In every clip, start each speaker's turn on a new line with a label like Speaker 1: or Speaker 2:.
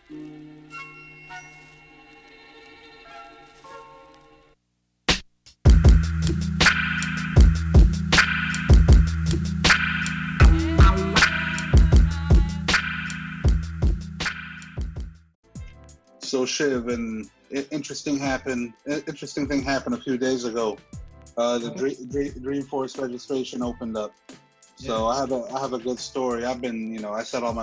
Speaker 1: So Shiv, an interesting thing happened a few days ago. The Dreamforce registration opened up. So
Speaker 2: Yeah.
Speaker 1: I have a good story. I've been, I set all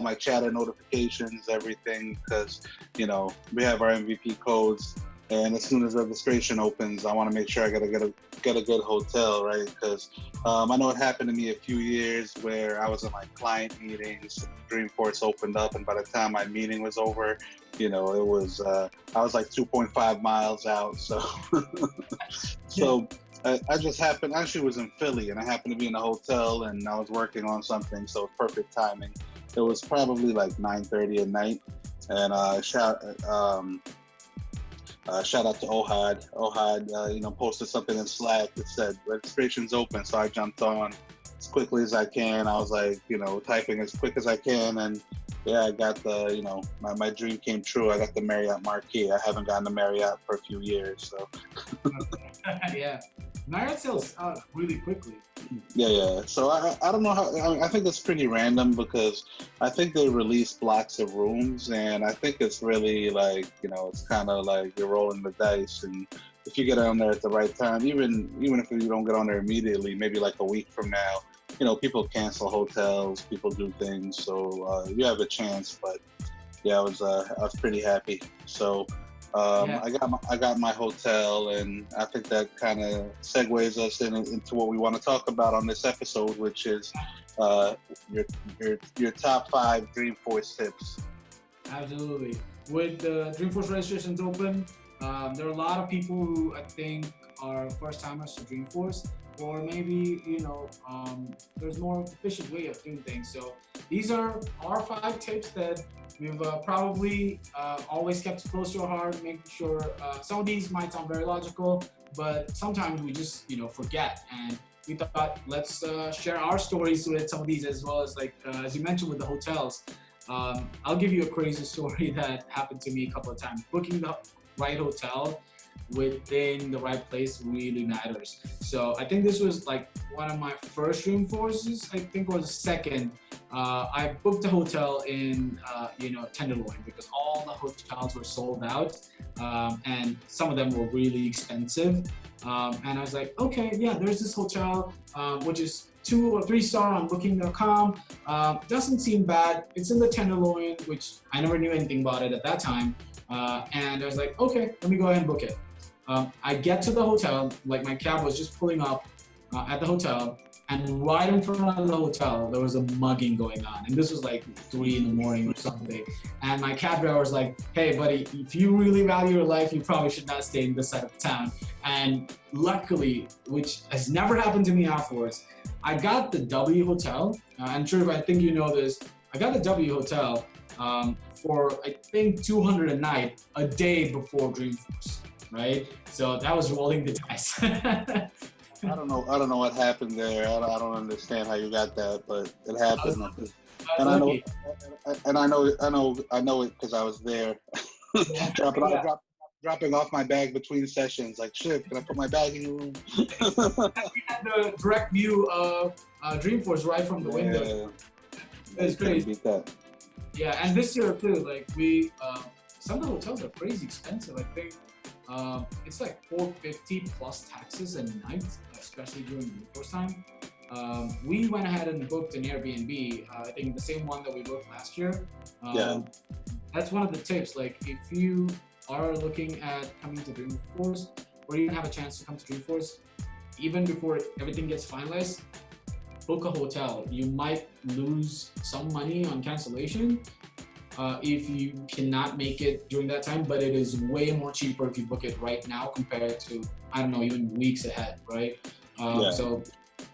Speaker 1: my chatter notifications, everything, because we have our MVP codes, and as soon as registration opens, I want to make sure I get a good hotel, right? Because I know it happened to me a few years where I was in like client meetings, Dreamforce opened up, and by the time my meeting was over, it was I was like 2.5 miles out, so so. I just happened, actually was in Philly, and I happened to be in a hotel, and I was working on something, so it was perfect timing. It was probably like 9:30 at night, and shout out to Ohad. Ohad, posted something in Slack that said registration's open, so I jumped on as quickly as I can. I was like, typing as quick as I can, and yeah, I got the, my dream came true. I got the Marriott Marquis. I haven't gotten the Marriott for a few years, so.
Speaker 2: Yeah. Marriott sells out really quickly.
Speaker 1: Yeah. So I don't know how. I think it's pretty random because I think they release blocks of rooms, and I think it's really like it's kind of like you're rolling the dice, and if you get on there at the right time, even if you don't get on there immediately, maybe like a week from now, people cancel hotels, people do things, so you have a chance. But yeah, I was pretty happy. So. I got my hotel, and I think that kind of segues us into what we want to talk about on this episode, which is your top 5 Dreamforce tips.
Speaker 2: Absolutely. With the Dreamforce registrations open, there are a lot of people who I think are first timers to Dreamforce, or maybe there's more efficient way of doing things. So these are our 5 tips that we've probably always kept close to our heart, making sure some of these might sound very logical, but sometimes we just forget. And we thought let's share our stories with some of these, as well as as you mentioned with the hotels. I'll give you a crazy story that happened to me a couple of times. Booking the right hotel within the right place really matters. So I think this was like one of my first Dreamforces. I think it was second. I booked a hotel in Tenderloin because all the hotels were sold out, and some of them were really expensive. And I was like, okay, yeah, there's this hotel which is 2 or 3 star on Booking.com. Doesn't seem bad. It's in the Tenderloin, which I never knew anything about it at that time. And I was like, okay, let me go ahead and book it. I get to the hotel, like my cab was just pulling up at the hotel, and right in front of the hotel, there was a mugging going on. And this was like 3 in the morning or something. And my cab driver was like, hey buddy, if you really value your life, you probably should not stay in this side of town. And luckily, which has never happened to me afterwards, I got the W Hotel. And Sharif, I think you know this, I got the W Hotel for I think $200 a night, a day before Dreamforce, right? So that was rolling the dice.
Speaker 1: I don't know what happened there. I don't understand how you got that, but it happened. And I know it because I was there. Dropping off my bag between sessions. Like, shit, can I put my bag in your room?
Speaker 2: We had the direct view of Dreamforce right from the window. It's crazy.
Speaker 1: Beat that.
Speaker 2: Yeah, and this year too, like we, some of the hotels are crazy expensive. I think it's like $450 plus taxes a night, especially during the first time. We went ahead and booked an Airbnb. I think the same one that we booked last year. That's one of the tips. Like if you are looking at coming to Dreamforce, or you have a chance to come to Dreamforce, even before everything gets finalized, book a hotel. You might lose some money on cancellation if you cannot make it during that time, but it is way more cheaper if you book it right now compared to, I don't know, even weeks ahead, right? So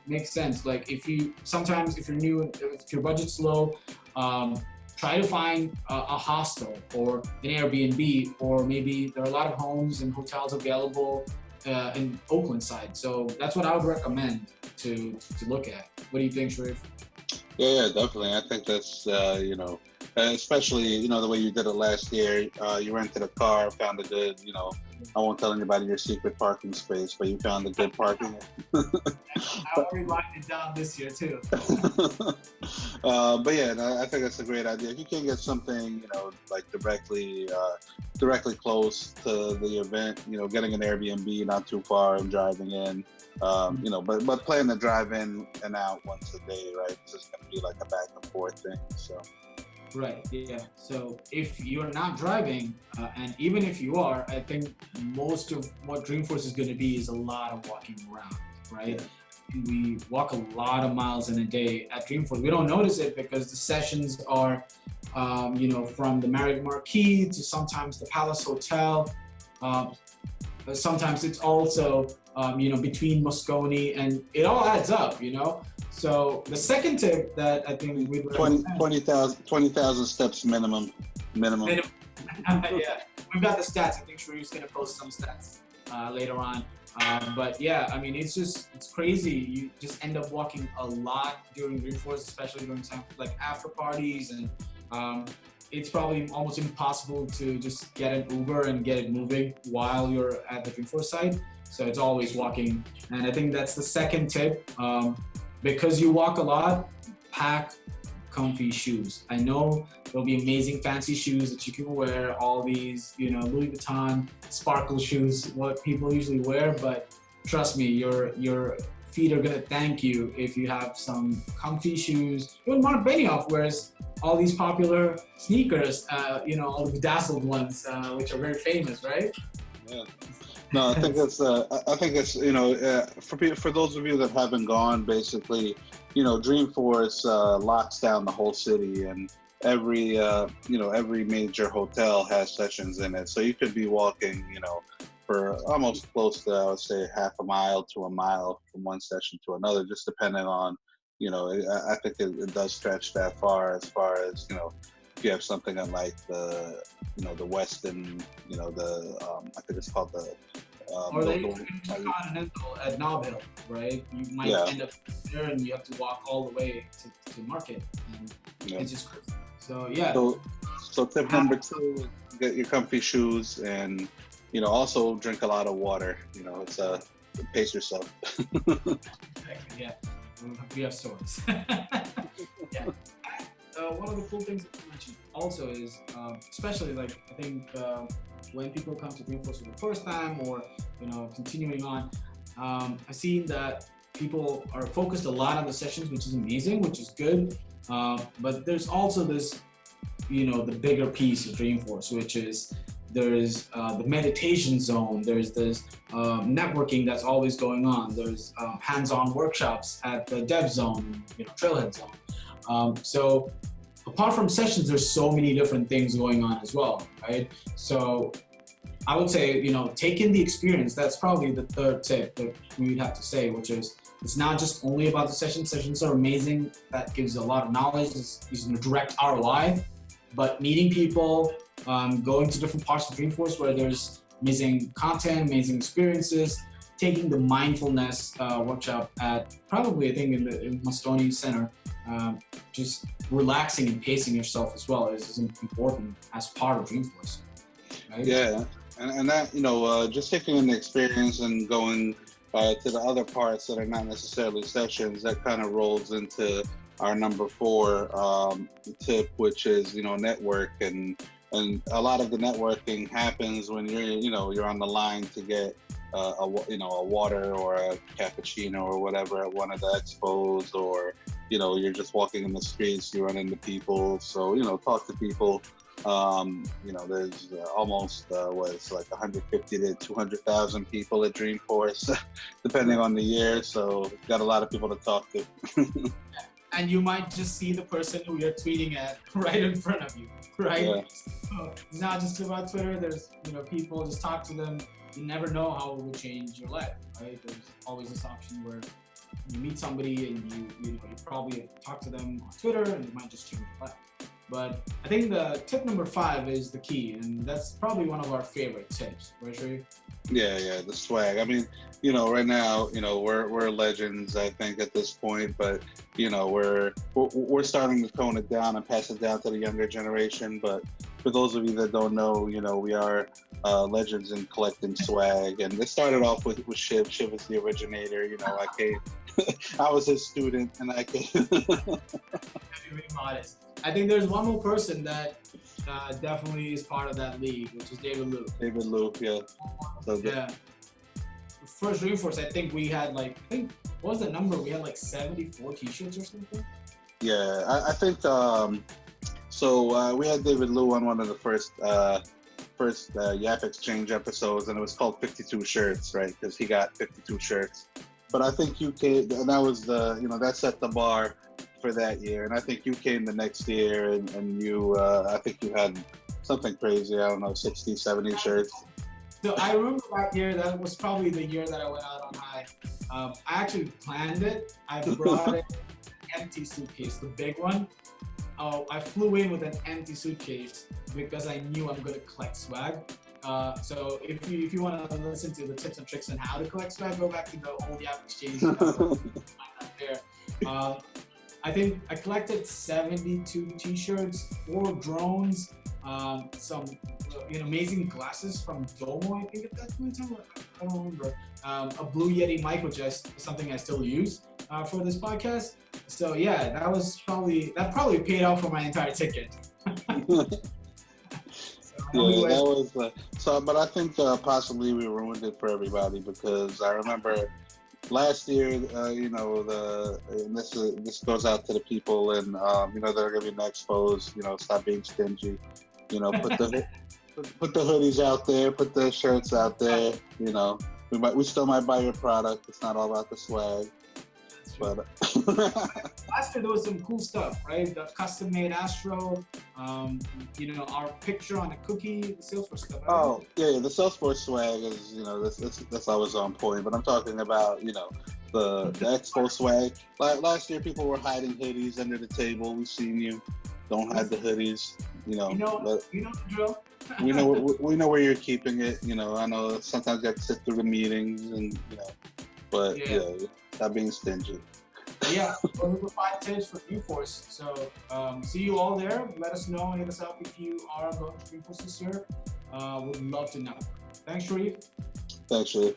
Speaker 2: makes sense. Like if you're new, if your budget's low, try to find a hostel or an Airbnb, or maybe there are a lot of homes and hotels available in Oakland side. So that's what I would recommend to look at. What do you think, Sharif?
Speaker 1: Yeah, definitely. I think that's especially the way you did it last year. You rented a car, found a good, I won't tell anybody your secret parking space, but you found a good parking.
Speaker 2: I already locked it down this year too.
Speaker 1: But yeah, no, I think that's a great idea. If you can get something, like directly close to the event, getting an Airbnb not too far and driving in, but plan to drive in and out once a day, right? It's just gonna be like a back and forth thing. So.
Speaker 2: Right. Yeah. So if you're not driving, and even if you are, I think most of what Dreamforce is going to be is a lot of walking around, right?
Speaker 1: Yeah.
Speaker 2: We walk a lot of miles in a day at Dreamforce. We don't notice it because the sessions are, from the Marriott Marquis to sometimes the Palace Hotel. Sometimes it's also, between Moscone, and it all adds up, So the second tip that I think we'd
Speaker 1: 20,000 steps minimum.
Speaker 2: Yeah, we've got the stats. I think Sharif's gonna post some stats later on. But yeah, I mean, it's crazy. You just end up walking a lot during Dreamforce, especially during time like after parties, and it's probably almost impossible to just get an Uber and get it moving while you're at the Dreamforce site. So it's always walking, and I think that's the second tip. Because you walk a lot, pack comfy shoes. I know there'll be amazing fancy shoes that you can wear, all these, Louis Vuitton sparkle shoes, what people usually wear, but trust me, your feet are gonna thank you if you have some comfy shoes. Even Mark Benioff wears all these popular sneakers, all the bedazzled ones, which are very famous, right?
Speaker 1: Yeah. No, I think it's for those of you that haven't gone, basically, Dreamforce locks down the whole city, and every major hotel has sessions in it. So you could be walking, for almost close to, I would say, half a mile to a mile from one session to another, just depending on, I think it does stretch that far as, if you have something on like the Westin, I think it's called the
Speaker 2: or the Intercontinental at Nob Hill, right? You might end up there, and you have to walk all the way to Market, and it's just crazy. So yeah.
Speaker 1: So tip number 2: get your comfy shoes, and also drink a lot of water. It's pace yourself.
Speaker 2: Exactly. Yeah, we have stories. Yeah. One of the cool things that you mentioned also is, especially I think when people come to Dreamforce for the first time, or continuing on, I've seen that people are focused a lot on the sessions, which is amazing, which is good. But there's also this, the bigger piece of Dreamforce, which is there's the meditation zone. There's this networking that's always going on. There's hands-on workshops at the dev zone, trailhead zone. So apart from sessions, there's so many different things going on as well, right? So I would say, take in the experience. That's probably the third tip that we would have to say, which is it's not just only about the sessions. Sessions are amazing. That gives a lot of knowledge. It's a direct ROI. But meeting people, going to different parts of Dreamforce where there's amazing content, amazing experiences, taking the mindfulness workshop at probably, I think, in Moscone Center, just relaxing and pacing yourself as well is important as part of Dreamforce. Right?
Speaker 1: Yeah, and that, just taking in the experience and going to the other parts that are not necessarily sessions, that kind of rolls into our number 4 tip, which is, network. And a lot of the networking happens when you're on the line to get a water or a cappuccino or whatever at one of the expos, or you're just walking in the streets, you run into people, so talk to people. There's almost it's like 150 to 200,000 people at Dreamforce depending on the year, so got a lot of people to talk to.
Speaker 2: And you might just see the person who you're tweeting at right in front of you, right?
Speaker 1: Yeah.
Speaker 2: So it's not just about Twitter. There's people, just talk to them. You never know how it will change your life, right? There's always this option where you meet somebody and you probably talk to them on Twitter, and it might just change your life. But I think the tip number 5 is the key, and that's probably one of our favorite tips, right, Sharif?
Speaker 1: Yeah, the swag. I mean, right now, we're legends, I think, at this point, but we're starting to tone it down and pass it down to the younger generation. But for those of you that don't know, we are legends in collecting swag, and it started off with Shiv. Shiv is the originator. I came, I was his student, and I came.
Speaker 2: Be modest. I think there's one more person that definitely is part of that league, which is David Luke.
Speaker 1: David Luke, yeah. So
Speaker 2: Yeah. First Dreamforce, I think we had what was the number? We had 74 T-shirts or something.
Speaker 1: Yeah, I think so. We had David Liu on one of the first Yap Exchange episodes, and it was called 52 Shirts, right? Because he got 52 shirts. But I think you came, and that was that set the bar for that year. And I think you came the next year, and you, I think you had something crazy. I don't know, 60, 70 shirts.
Speaker 2: So I remember that year. That was probably the year that I went out on high. I actually planned it. I brought an empty suitcase, the big one. I flew in with an empty suitcase because I knew I'm going to collect swag. So if you want to listen to the tips and tricks on how to collect swag, go back to the old Yap Exchange. There. I think I collected 72 T-shirts, 4 drones, some amazing glasses from Domo. I think at that point in time, I don't remember. A Blue Yeti mic, which is something I still use for this podcast. So yeah, that probably paid out for my entire ticket.
Speaker 1: Yeah, that was but I think possibly we ruined it for everybody because I remember last year, and this goes out to the people and that are gonna be exposed. Stop being stingy. Put the hoodies out there, put the shirts out there. We still might buy your product. It's not all about the swag. But
Speaker 2: last year there was some cool stuff, right? The custom made Astro, our picture on a cookie, the Salesforce stuff.
Speaker 1: Oh yeah, the Salesforce swag is that's always on point. But I'm talking about the Expo swag. Last year people were hiding hoodies under the table. We've seen you. Don't hide the hoodies.
Speaker 2: You know the drill.
Speaker 1: we know where you're keeping it. I know sometimes you have to sit through the meetings and but yeah, stop being stingy.
Speaker 2: Yeah, those are the 5 tips for Dreamforce. So see you all there. Let us know. Hit us up if you are going to Dreamforce this year. Would love to know. Thanks, Sharif.
Speaker 1: Thanks, Sharif.